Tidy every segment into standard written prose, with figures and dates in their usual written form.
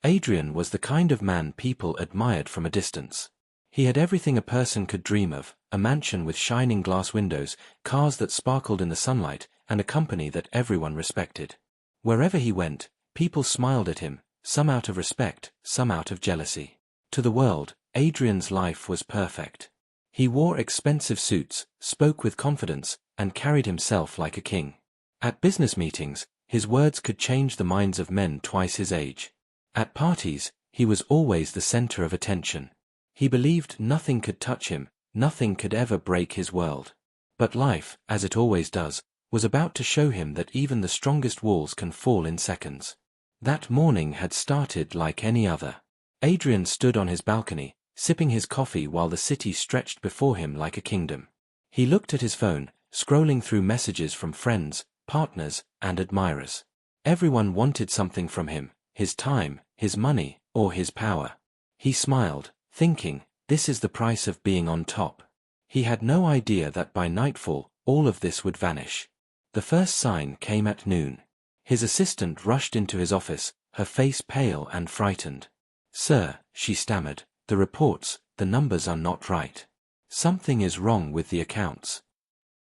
Adrian was the kind of man people admired from a distance. He had everything a person could dream of, a mansion with shining glass windows, cars that sparkled in the sunlight, and a company that everyone respected. Wherever he went, people smiled at him, some out of respect, some out of jealousy. To the world, Adrian's life was perfect. He wore expensive suits, spoke with confidence, and carried himself like a king. At business meetings, his words could change the minds of men twice his age. At parties, he was always the center of attention. He believed nothing could touch him, nothing could ever break his world. But life, as it always does, was about to show him that even the strongest walls can fall in seconds. That morning had started like any other. Adrian stood on his balcony, sipping his coffee while the city stretched before him like a kingdom. He looked at his phone, scrolling through messages from friends, partners, and admirers. Everyone wanted something from him, his time, his money, or his power. He smiled, thinking, this is the price of being on top. He had no idea that by nightfall, all of this would vanish. The first sign came at noon. His assistant rushed into his office, her face pale and frightened. "Sir," she stammered, "the reports, the numbers are not right. Something is wrong with the accounts."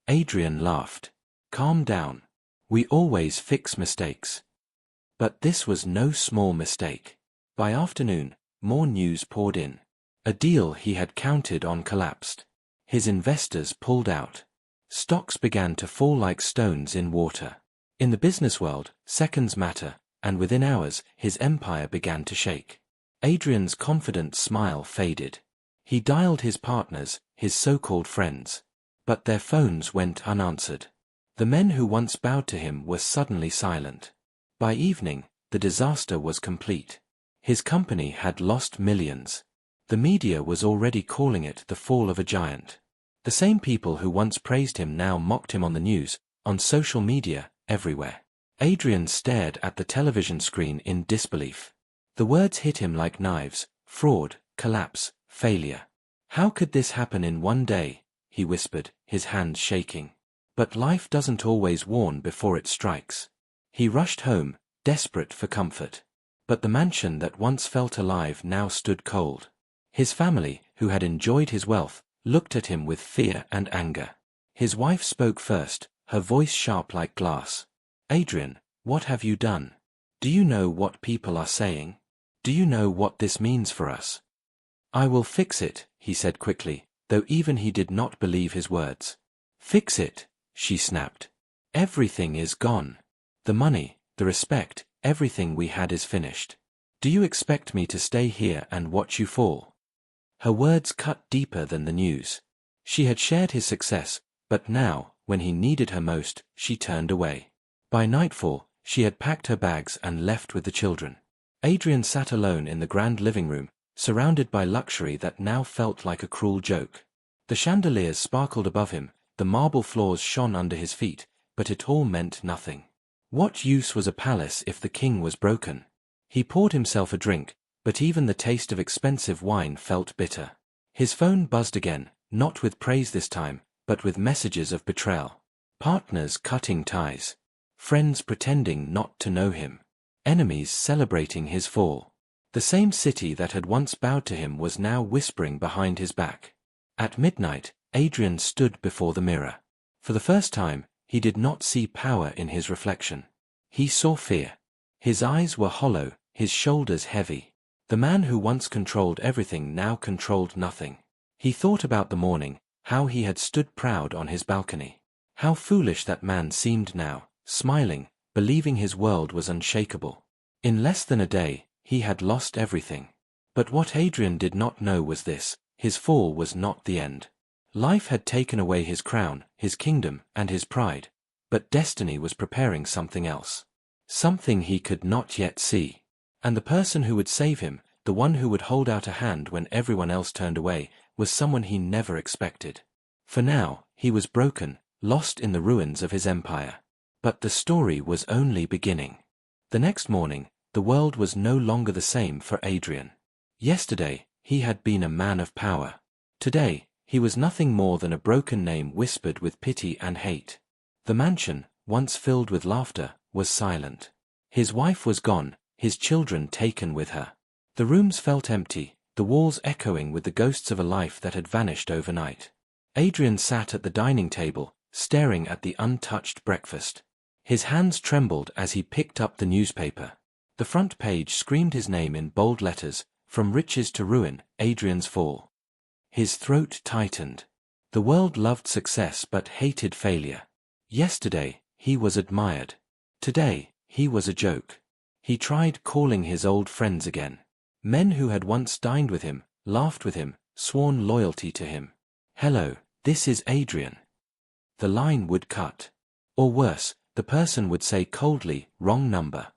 Adrian laughed. "Calm down. We always fix mistakes." But this was no small mistake. By afternoon, more news poured in. A deal he had counted on collapsed. His investors pulled out. Stocks began to fall like stones in water. In the business world, seconds matter, and within hours, his empire began to shake. Adrian's confident smile faded. He dialed his partners, his so-called friends. But their phones went unanswered. The men who once bowed to him were suddenly silent. By evening, the disaster was complete. His company had lost millions. The media was already calling it the fall of a giant. The same people who once praised him now mocked him on the news, on social media, everywhere. Adrian stared at the television screen in disbelief. The words hit him like knives: fraud, collapse, failure. "How could this happen in one day?" he whispered, his hands shaking. But life doesn't always warn before it strikes. He rushed home, desperate for comfort. But the mansion that once felt alive now stood cold. His family, who had enjoyed his wealth, looked at him with fear and anger. His wife spoke first, her voice sharp like glass. "Adrian, what have you done? Do you know what people are saying? Do you know what this means for us?" "I will fix it," he said quickly, though even he did not believe his words. "Fix it," she snapped. "Everything is gone. The money, the respect, everything we had is finished. Do you expect me to stay here and watch you fall?" Her words cut deeper than the news. She had shared his success, but now, when he needed her most, she turned away. By nightfall, she had packed her bags and left with the children. Adrian sat alone in the grand living room, surrounded by luxury that now felt like a cruel joke. The chandeliers sparkled above him, the marble floors shone under his feet, but it all meant nothing. What use was a palace if the king was broken? He poured himself a drink, but even the taste of expensive wine felt bitter. His phone buzzed again, not with praise this time, but with messages of betrayal. Partners cutting ties. Friends pretending not to know him. Enemies celebrating his fall. The same city that had once bowed to him was now whispering behind his back. At midnight, Adrian stood before the mirror. For the first time, he did not see power in his reflection. He saw fear. His eyes were hollow, his shoulders heavy. The man who once controlled everything now controlled nothing. He thought about the morning, how he had stood proud on his balcony. How foolish that man seemed now, smiling, believing his world was unshakable. In less than a day, he had lost everything. But what Adrian did not know was this: his fall was not the end. Life had taken away his crown, his kingdom, and his pride, but destiny was preparing something else. Something he could not yet see. And the person who would save him, the one who would hold out a hand when everyone else turned away, was someone he never expected. For now, he was broken, lost in the ruins of his empire. But the story was only beginning. The next morning, the world was no longer the same for Adrian. Yesterday, he had been a man of power. Today, he was nothing more than a broken name whispered with pity and hate. The mansion, once filled with laughter, was silent. His wife was gone, his children taken with her. The rooms felt empty, the walls echoing with the ghosts of a life that had vanished overnight. Adrian sat at the dining table, staring at the untouched breakfast. His hands trembled as he picked up the newspaper. The front page screamed his name in bold letters, "From riches to ruin, Adrian's fall." His throat tightened. The world loved success but hated failure. Yesterday, he was admired. Today, he was a joke. He tried calling his old friends again. Men who had once dined with him, laughed with him, sworn loyalty to him. "Hello, this is Adrian." The line would cut. Or worse, the person would say coldly, "Wrong number."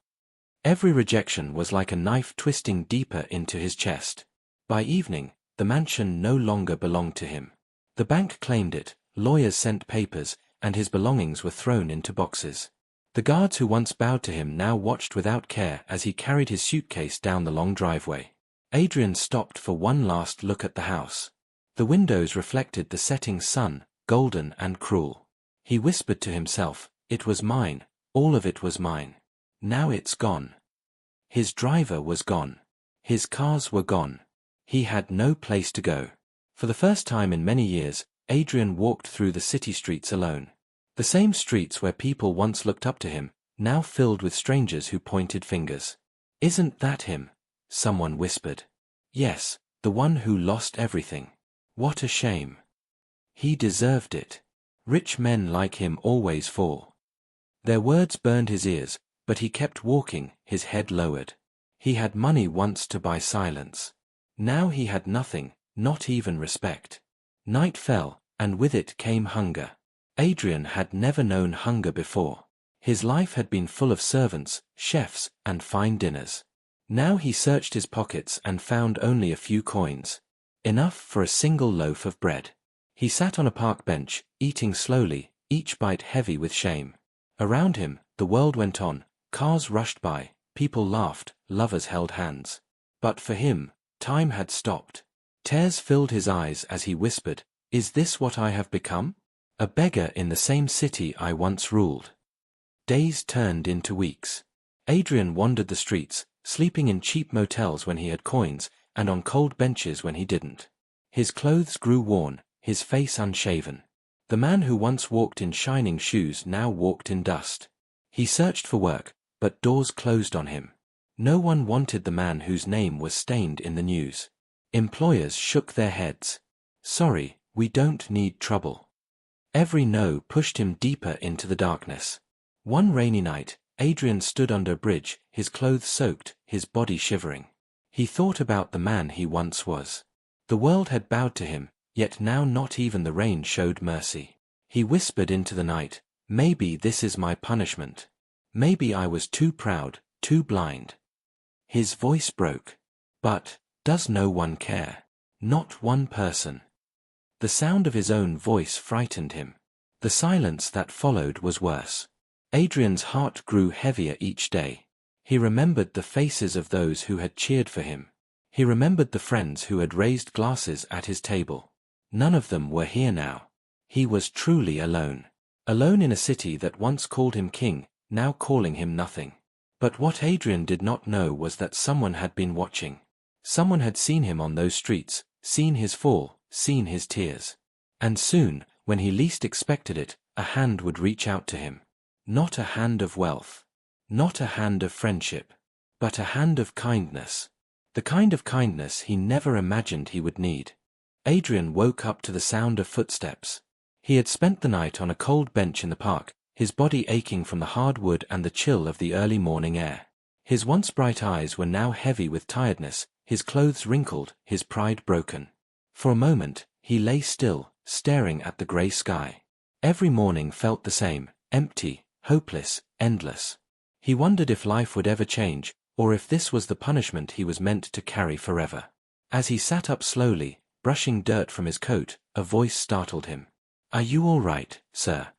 Every rejection was like a knife twisting deeper into his chest. By evening, the mansion no longer belonged to him. The bank claimed it, lawyers sent papers, and his belongings were thrown into boxes. The guards who once bowed to him now watched without care as he carried his suitcase down the long driveway. Adrian stopped for one last look at the house. The windows reflected the setting sun, golden and cruel. He whispered to himself, "It was mine, all of it was mine. Now it's gone." His driver was gone. His cars were gone. He had no place to go. For the first time in many years, Adrian walked through the city streets alone. The same streets where people once looked up to him, now filled with strangers who pointed fingers. "Isn't that him?" someone whispered. "Yes, the one who lost everything. What a shame. He deserved it. Rich men like him always fall." Their words burned his ears, but he kept walking, his head lowered. He had money once to buy silence. Now he had nothing, not even respect. Night fell, and with it came hunger. Adrian had never known hunger before. His life had been full of servants, chefs, and fine dinners. Now he searched his pockets and found only a few coins. Enough for a single loaf of bread. He sat on a park bench, eating slowly, each bite heavy with shame. Around him, the world went on, cars rushed by, people laughed, lovers held hands. But for him, time had stopped. Tears filled his eyes as he whispered, "Is this what I have become? A beggar in the same city I once ruled." Days turned into weeks. Adrian wandered the streets, sleeping in cheap motels when he had coins, and on cold benches when he didn't. His clothes grew worn, his face unshaven. The man who once walked in shining shoes now walked in dust. He searched for work, but doors closed on him. No one wanted the man whose name was stained in the news. Employers shook their heads. "Sorry, we don't need trouble." Every no pushed him deeper into the darkness. One rainy night, Adrian stood under a bridge, his clothes soaked, his body shivering. He thought about the man he once was. The world had bowed to him, yet now not even the rain showed mercy. He whispered into the night, "Maybe this is my punishment. Maybe I was too proud, too blind." His voice broke. But, does no one care? Not one person. The sound of his own voice frightened him. The silence that followed was worse. Adrian's heart grew heavier each day. He remembered the faces of those who had cheered for him. He remembered the friends who had raised glasses at his table. None of them were here now. He was truly alone. Alone in a city that once called him king, now calling him nothing. But what Adrian did not know was that someone had been watching. Someone had seen him on those streets, seen his fall, seen his tears. And soon, when he least expected it, a hand would reach out to him. Not a hand of wealth. Not a hand of friendship. But a hand of kindness. The kind of kindness he never imagined he would need. Adrian woke up to the sound of footsteps. He had spent the night on a cold bench in the park, his body aching from the hard wood and the chill of the early morning air. His once bright eyes were now heavy with tiredness, his clothes wrinkled, his pride broken. For a moment, he lay still, staring at the grey sky. Every morning felt the same, empty, hopeless, endless. He wondered if life would ever change, or if this was the punishment he was meant to carry forever. As he sat up slowly, brushing dirt from his coat, a voice startled him. "Are you all right, sir?"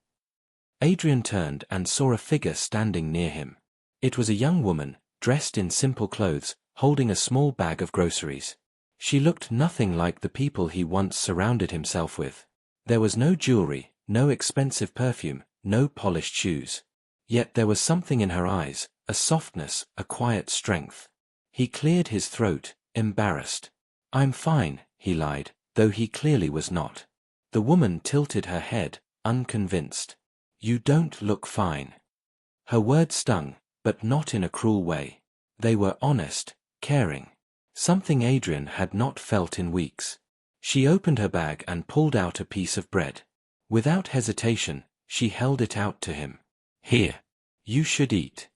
Adrian turned and saw a figure standing near him. It was a young woman, dressed in simple clothes, holding a small bag of groceries. She looked nothing like the people he once surrounded himself with. There was no jewelry, no expensive perfume, no polished shoes. Yet there was something in her eyes, a softness, a quiet strength. He cleared his throat, embarrassed. "I'm fine," he lied, though he clearly was not. The woman tilted her head, unconvinced. "You don't look fine." Her words stung, but not in a cruel way. They were honest, caring. Something Adrian had not felt in weeks. She opened her bag and pulled out a piece of bread. Without hesitation, she held it out to him. "Here. You should eat."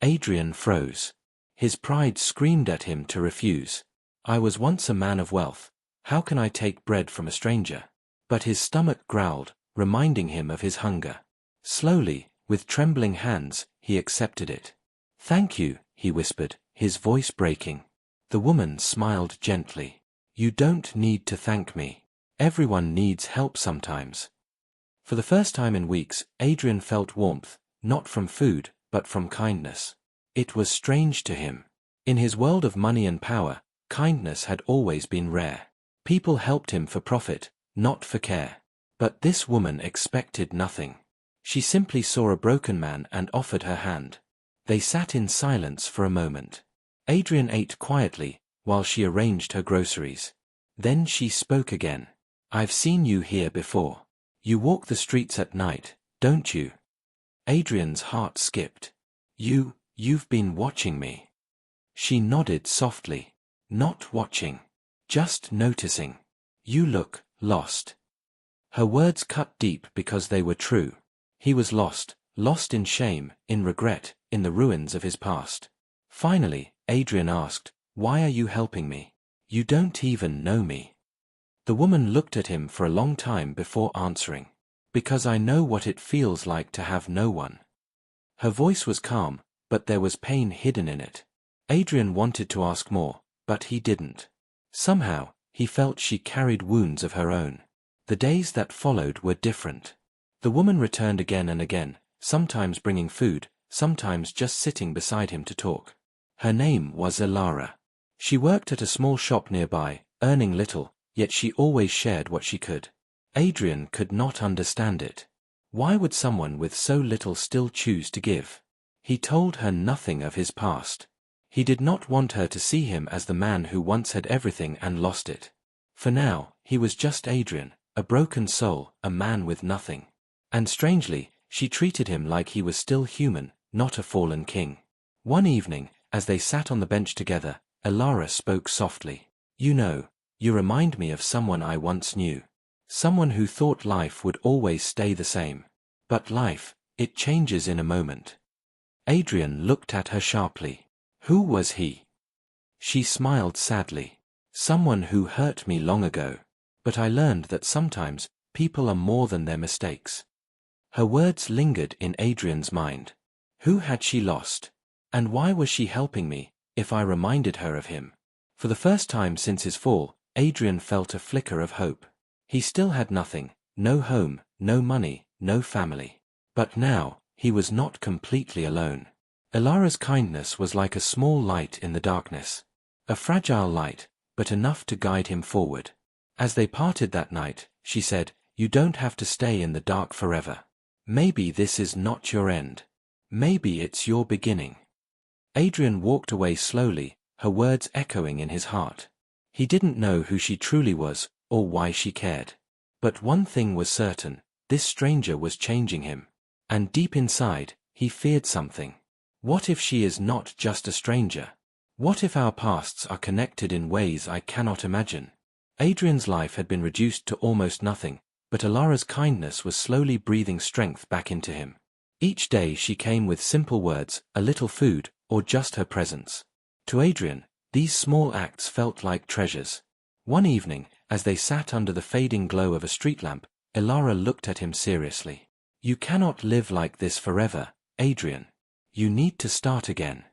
Adrian froze. His pride screamed at him to refuse. "I was once a man of wealth. How can I take bread from a stranger?" But his stomach growled, reminding him of his hunger. Slowly, with trembling hands, he accepted it. "Thank you," he whispered, his voice breaking. The woman smiled gently. "You don't need to thank me. Everyone needs help sometimes." For the first time in weeks, Adrian felt warmth, not from food, but from kindness. It was strange to him. In his world of money and power, kindness had always been rare. People helped him for profit, not for care. But this woman expected nothing. She simply saw a broken man and offered her hand. They sat in silence for a moment. Adrian ate quietly, while she arranged her groceries. Then she spoke again. "I've seen you here before. You walk the streets at night, don't you?" Adrian's heart skipped. You've been watching me." She nodded softly. "Not watching. Just noticing. You look lost." Her words cut deep because they were true. He was lost in shame, in regret, in the ruins of his past. Finally, Adrian asked, "Why are you helping me? You don't even know me." The woman looked at him for a long time before answering. "Because I know what it feels like to have no one." Her voice was calm, but there was pain hidden in it. Adrian wanted to ask more, but he didn't. Somehow, he felt she carried wounds of her own. The days that followed were different. The woman returned again and again, sometimes bringing food, sometimes just sitting beside him to talk. Her name was Elara. She worked at a small shop nearby, earning little, yet she always shared what she could. Adrian could not understand it. Why would someone with so little still choose to give? He told her nothing of his past. He did not want her to see him as the man who once had everything and lost it. For now, he was just Adrian, a broken soul, a man with nothing. And strangely, she treated him like he was still human, not a fallen king. One evening, as they sat on the bench together, Elara spoke softly. "You know, you remind me of someone I once knew. Someone who thought life would always stay the same. But life, it changes in a moment." Adrian looked at her sharply. "Who was he?" She smiled sadly. "Someone who hurt me long ago. But I learned that sometimes, people are more than their mistakes." Her words lingered in Adrian's mind. Who had she lost? And why was she helping me, if I reminded her of him? For the first time since his fall, Adrian felt a flicker of hope. He still had nothing, no home, no money, no family. But now, he was not completely alone. Elara's kindness was like a small light in the darkness. A fragile light, but enough to guide him forward. As they parted that night, she said, "You don't have to stay in the dark forever. Maybe this is not your end. Maybe it's your beginning." Adrian walked away slowly, her words echoing in his heart. He didn't know who she truly was, or why she cared. But one thing was certain, this stranger was changing him. And deep inside, he feared something. What if she is not just a stranger? What if our pasts are connected in ways I cannot imagine? Adrian's life had been reduced to almost nothing, but Elara's kindness was slowly breathing strength back into him. Each day she came with simple words, a little food, or just her presence. To Adrian, these small acts felt like treasures. One evening, as they sat under the fading glow of a street lamp, Elara looked at him seriously. "You cannot live like this forever, Adrian. You need to start again."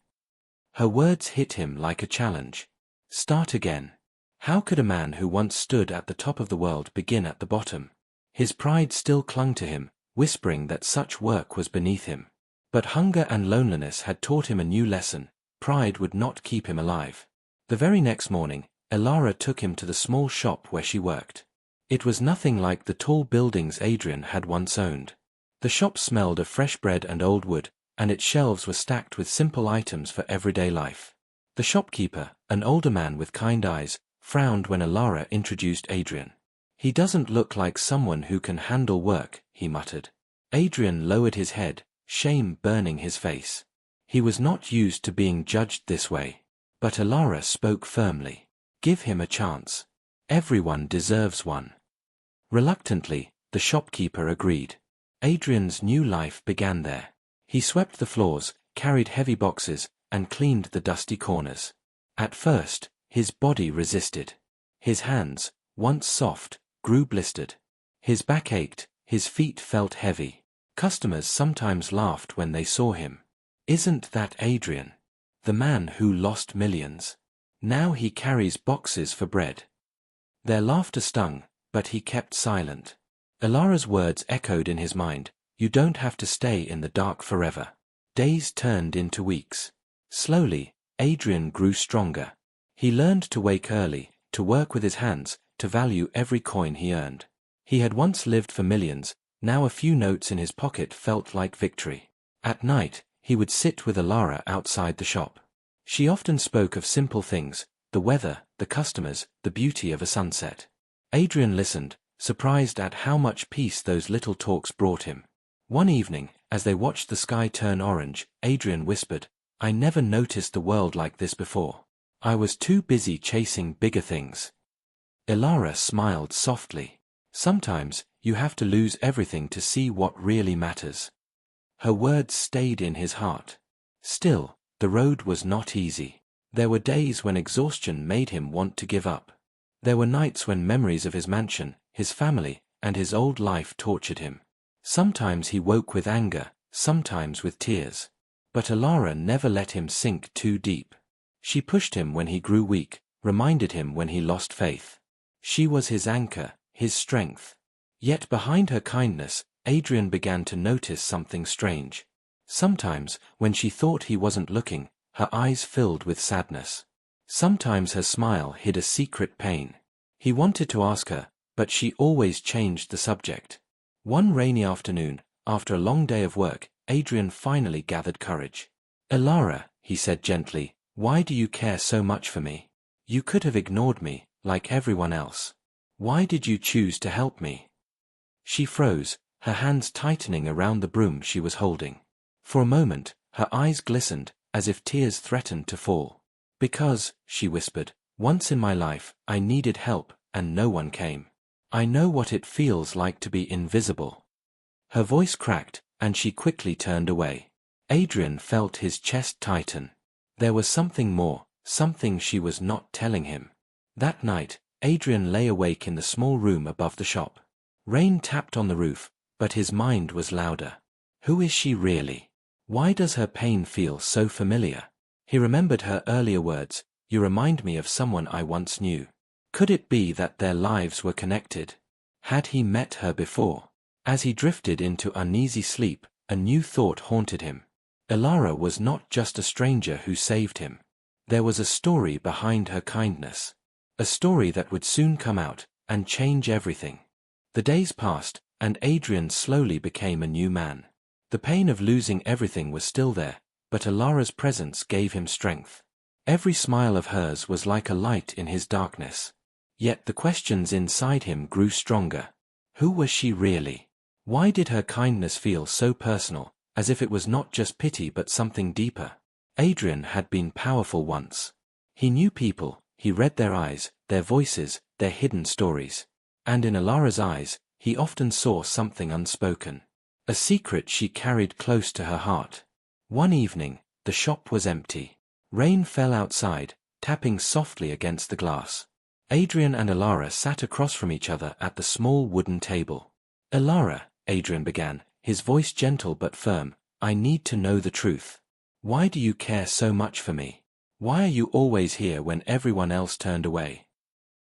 Her words hit him like a challenge. Start again. How could a man who once stood at the top of the world begin at the bottom? His pride still clung to him, whispering that such work was beneath him. But hunger and loneliness had taught him a new lesson. Pride would not keep him alive. The very next morning, Elara took him to the small shop where she worked. It was nothing like the tall buildings Adrian had once owned. The shop smelled of fresh bread and old wood, and its shelves were stacked with simple items for everyday life. The shopkeeper, an older man with kind eyes, frowned when Alara introduced Adrian. "He doesn't look like someone who can handle work," he muttered. Adrian lowered his head, shame burning his face. He was not used to being judged this way. But Alara spoke firmly. "Give him a chance. Everyone deserves one." Reluctantly, the shopkeeper agreed. Adrian's new life began there. He swept the floors, carried heavy boxes, and cleaned the dusty corners. At first, his body resisted. His hands, once soft, grew blistered. His back ached, his feet felt heavy. Customers sometimes laughed when they saw him. "Isn't that Adrian? The man who lost millions. Now he carries boxes for bread." Their laughter stung, but he kept silent. Alara's words echoed in his mind, "You don't have to stay in the dark forever." Days turned into weeks. Slowly, Adrian grew stronger. He learned to wake early, to work with his hands, to value every coin he earned. He had once lived for millions, now a few notes in his pocket felt like victory. At night, he would sit with Alara outside the shop. She often spoke of simple things, the weather, the customers, the beauty of a sunset. Adrian listened, surprised at how much peace those little talks brought him. One evening, as they watched the sky turn orange, Adrian whispered, "I never noticed the world like this before. I was too busy chasing bigger things." Alara smiled softly. "Sometimes, you have to lose everything to see what really matters." Her words stayed in his heart. Still, the road was not easy. There were days when exhaustion made him want to give up. There were nights when memories of his mansion, his family, and his old life tortured him. Sometimes he woke with anger, sometimes with tears. But Alara never let him sink too deep. She pushed him when he grew weak, reminded him when he lost faith. She was his anchor, his strength. Yet behind her kindness, Adrian began to notice something strange. Sometimes, when she thought he wasn't looking, her eyes filled with sadness. Sometimes her smile hid a secret pain. He wanted to ask her, but she always changed the subject. One rainy afternoon, after a long day of work, Adrian finally gathered courage. "Alara," he said gently, "why do you care so much for me? You could have ignored me, like everyone else. Why did you choose to help me?" She froze, her hands tightening around the broom she was holding. For a moment, her eyes glistened, as if tears threatened to fall. "Because," she whispered, "once in my life, I needed help, and no one came. I know what it feels like to be invisible." Her voice cracked, and she quickly turned away. Adrian felt his chest tighten. There was something more, something she was not telling him. That night, Adrian lay awake in the small room above the shop. Rain tapped on the roof, but his mind was louder. Who is she really? Why does her pain feel so familiar? He remembered her earlier words, "You remind me of someone I once knew." Could it be that their lives were connected? Had he met her before? As he drifted into uneasy sleep, a new thought haunted him. Alara was not just a stranger who saved him. There was a story behind her kindness. A story that would soon come out, and change everything. The days passed, and Adrian slowly became a new man. The pain of losing everything was still there, but Alara's presence gave him strength. Every smile of hers was like a light in his darkness. Yet the questions inside him grew stronger. Who was she really? Why did her kindness feel so personal, as if it was not just pity but something deeper? Adrian had been powerful once. He knew people, he read their eyes, their voices, their hidden stories. And in Alara's eyes, he often saw something unspoken. A secret she carried close to her heart. One evening, the shop was empty. Rain fell outside, tapping softly against the glass. Adrian and Alara sat across from each other at the small wooden table. "Alara," Adrian began, his voice gentle but firm, "I need to know the truth. Why do you care so much for me? Why are you always here when everyone else turned away?"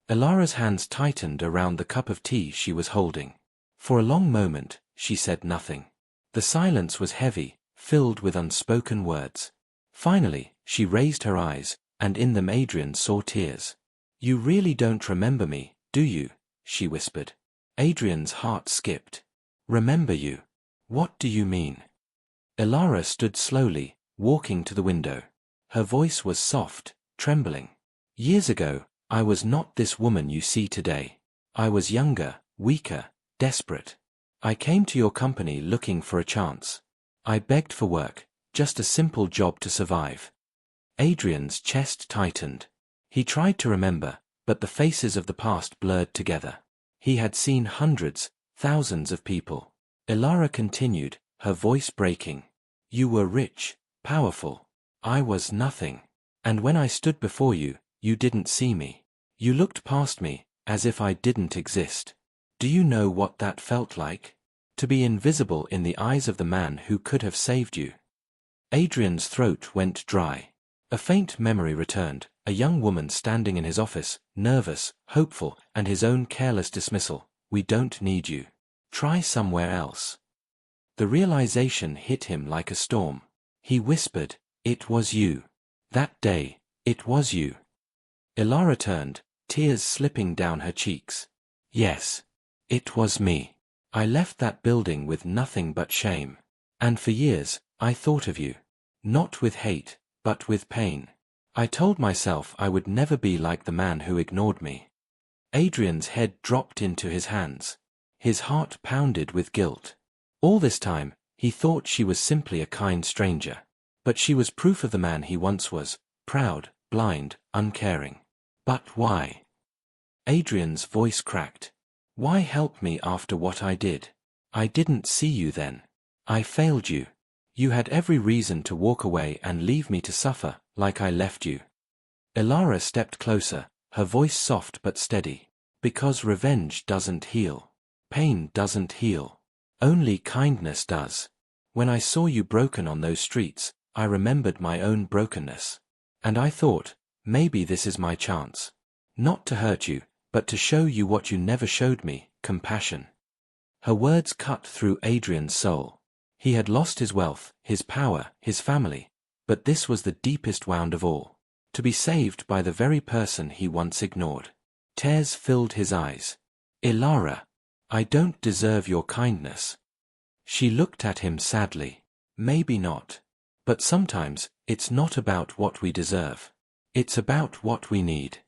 Alara's hands tightened around the cup of tea she was holding. For a long moment, she said nothing. The silence was heavy, filled with unspoken words. Finally, she raised her eyes, and in them Adrian saw tears. "You really don't remember me, do you?" she whispered. Adrian's heart skipped. "Remember you? What do you mean?" Elara stood slowly, walking to the window. Her voice was soft, trembling. Years ago, I was not this woman you see today. I was younger, weaker, desperate. I came to your company looking for a chance. I begged for work, just a simple job to survive. Adrian's chest tightened. He tried to remember, but the faces of the past blurred together. He had seen hundreds, thousands of people. Elara continued, her voice breaking. You were rich, powerful. I was nothing. And when I stood before you, you didn't see me. You looked past me, as if I didn't exist. Do you know what that felt like? To be invisible in the eyes of the man who could have saved you. Adrian's throat went dry. A faint memory returned, a young woman standing in his office, nervous, hopeful, and his own careless dismissal. We don't need you. Try somewhere else. The realization hit him like a storm. He whispered, it was you. That day, it was you. Elara turned, tears slipping down her cheeks. Yes. It was me. I left that building with nothing but shame. And for years, I thought of you. Not with hate, but with pain. I told myself I would never be like the man who ignored me. Adrian's head dropped into his hands. His heart pounded with guilt. All this time, he thought she was simply a kind stranger. But she was proof of the man he once was, proud, blind, uncaring. But why? Adrian's voice cracked. Why help me after what I did? I didn't see you then. I failed you. You had every reason to walk away and leave me to suffer, like I left you. Elara stepped closer, her voice soft but steady. Because revenge doesn't heal. Pain doesn't heal. Only kindness does. When I saw you broken on those streets, I remembered my own brokenness. And I thought, maybe this is my chance. Not to hurt you, but to show you what you never showed me, compassion. Her words cut through Adrian's soul. He had lost his wealth, his power, his family, but this was the deepest wound of all. To be saved by the very person he once ignored. Tears filled his eyes. Elara, I don't deserve your kindness. She looked at him sadly. Maybe not. But sometimes, it's not about what we deserve. It's about what we need.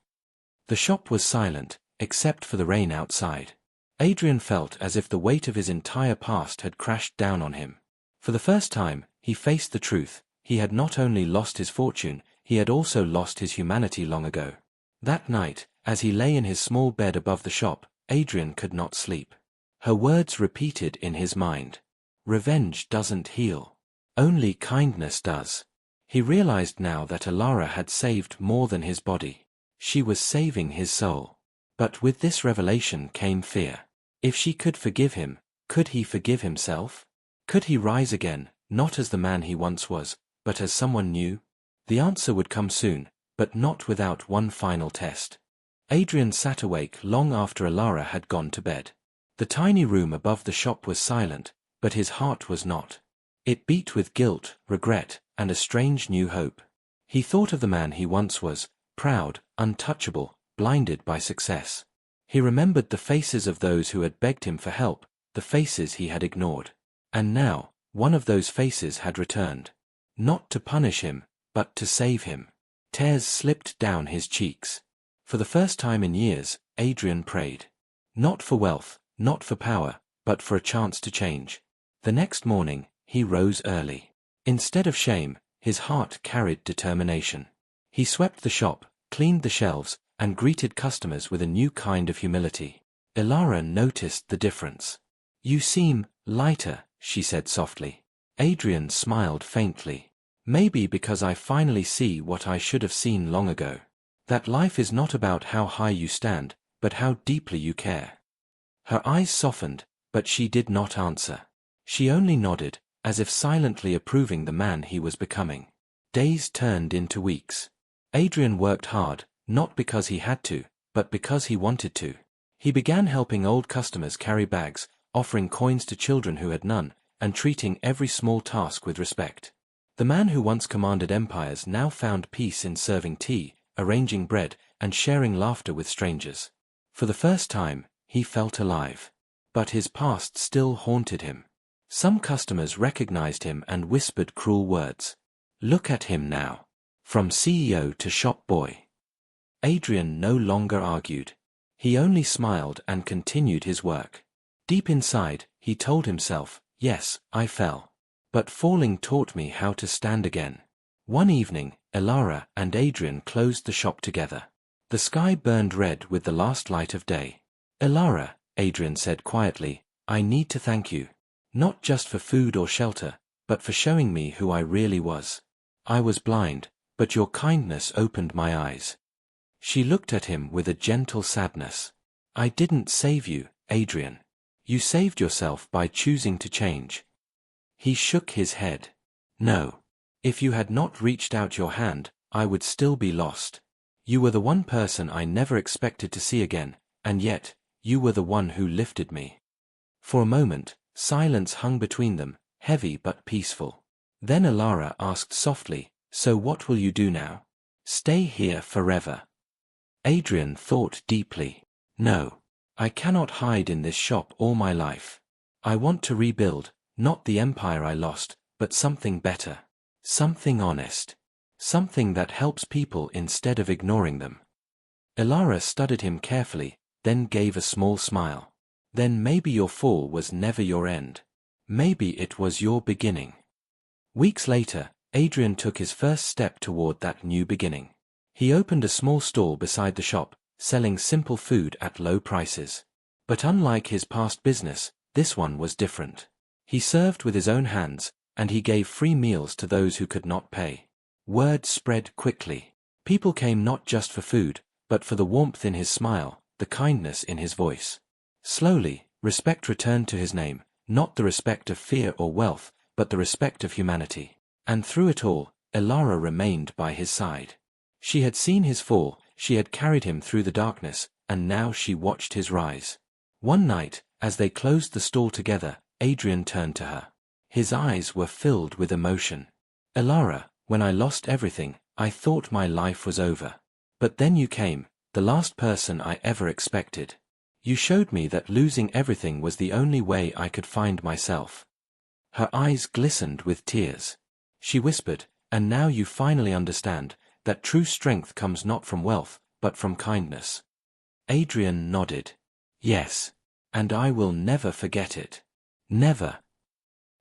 The shop was silent, except for the rain outside. Adrian felt as if the weight of his entire past had crashed down on him. For the first time, he faced the truth. He had not only lost his fortune, he had also lost his humanity long ago. That night, as he lay in his small bed above the shop, Adrian could not sleep. Her words repeated in his mind. Revenge doesn't heal. Only kindness does. He realized now that Elara had saved more than his body. She was saving his soul. But with this revelation came fear. If she could forgive him, could he forgive himself? Could he rise again, not as the man he once was, but as someone new? The answer would come soon, but not without one final test. Adrian sat awake long after Elara had gone to bed. The tiny room above the shop was silent, but his heart was not. It beat with guilt, regret, and a strange new hope. He thought of the man he once was, proud, untouchable, blinded by success. He remembered the faces of those who had begged him for help, the faces he had ignored. And now, one of those faces had returned. Not to punish him, but to save him. Tears slipped down his cheeks. For the first time in years, Adrian prayed. Not for wealth, not for power, but for a chance to change. The next morning, he rose early. Instead of shame, his heart carried determination. He swept the shop, cleaned the shelves, and greeted customers with a new kind of humility. Elara noticed the difference. You seem lighter, she said softly. Adrian smiled faintly. Maybe because I finally see what I should have seen long ago. That life is not about how high you stand, but how deeply you care. Her eyes softened, but she did not answer. She only nodded, as if silently approving the man he was becoming. Days turned into weeks. Adrian worked hard, not because he had to, but because he wanted to. He began helping old customers carry bags, offering coins to children who had none, and treating every small task with respect. The man who once commanded empires now found peace in serving tea, arranging bread, and sharing laughter with strangers. For the first time, he felt alive. But his past still haunted him. Some customers recognized him and whispered cruel words. Look at him now. From CEO to shop boy. Adrian no longer argued. He only smiled and continued his work. Deep inside, he told himself, yes, I fell. But falling taught me how to stand again. One evening, Elara and Adrian closed the shop together. The sky burned red with the last light of day. Elara, Adrian said quietly, I need to thank you. Not just for food or shelter, but for showing me who I really was. I was blind, but your kindness opened my eyes. She looked at him with a gentle sadness. I didn't save you, Adrian. You saved yourself by choosing to change. He shook his head. No. If you had not reached out your hand, I would still be lost. You were the one person I never expected to see again, and yet, you were the one who lifted me. For a moment, silence hung between them, heavy but peaceful. Then Elara asked softly, so what will you do now? Stay here forever? Adrian thought deeply. No. I cannot hide in this shop all my life. I want to rebuild, not the empire I lost, but something better. Something honest. Something that helps people instead of ignoring them. Elara studied him carefully, then gave a small smile. Then maybe your fall was never your end. Maybe it was your beginning. Weeks later, Adrian took his first step toward that new beginning. He opened a small stall beside the shop, selling simple food at low prices. But unlike his past business, this one was different. He served with his own hands, and he gave free meals to those who could not pay. Word spread quickly. People came not just for food, but for the warmth in his smile, the kindness in his voice. Slowly, respect returned to his name, not the respect of fear or wealth, but the respect of humanity. And through it all, Elara remained by his side. She had seen his fall, she had carried him through the darkness, and now she watched his rise. One night, as they closed the stall together, Adrian turned to her. His eyes were filled with emotion. Elara, when I lost everything, I thought my life was over. But then you came, the last person I ever expected. You showed me that losing everything was the only way I could find myself. Her eyes glistened with tears. She whispered, and now you finally understand, that true strength comes not from wealth, but from kindness. Adrian nodded. Yes. And I will never forget it. Never.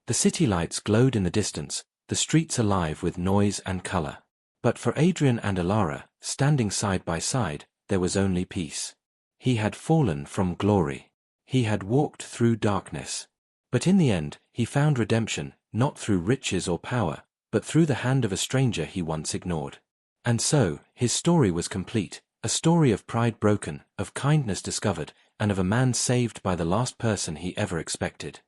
The city lights glowed in the distance, the streets alive with noise and color. But for Adrian and Elara, standing side by side, there was only peace. He had fallen from glory. He had walked through darkness. But in the end, he found redemption, not through riches or power, but through the hand of a stranger he once ignored. And so, his story was complete, a story of pride broken, of kindness discovered, and of a man saved by the last person he ever expected.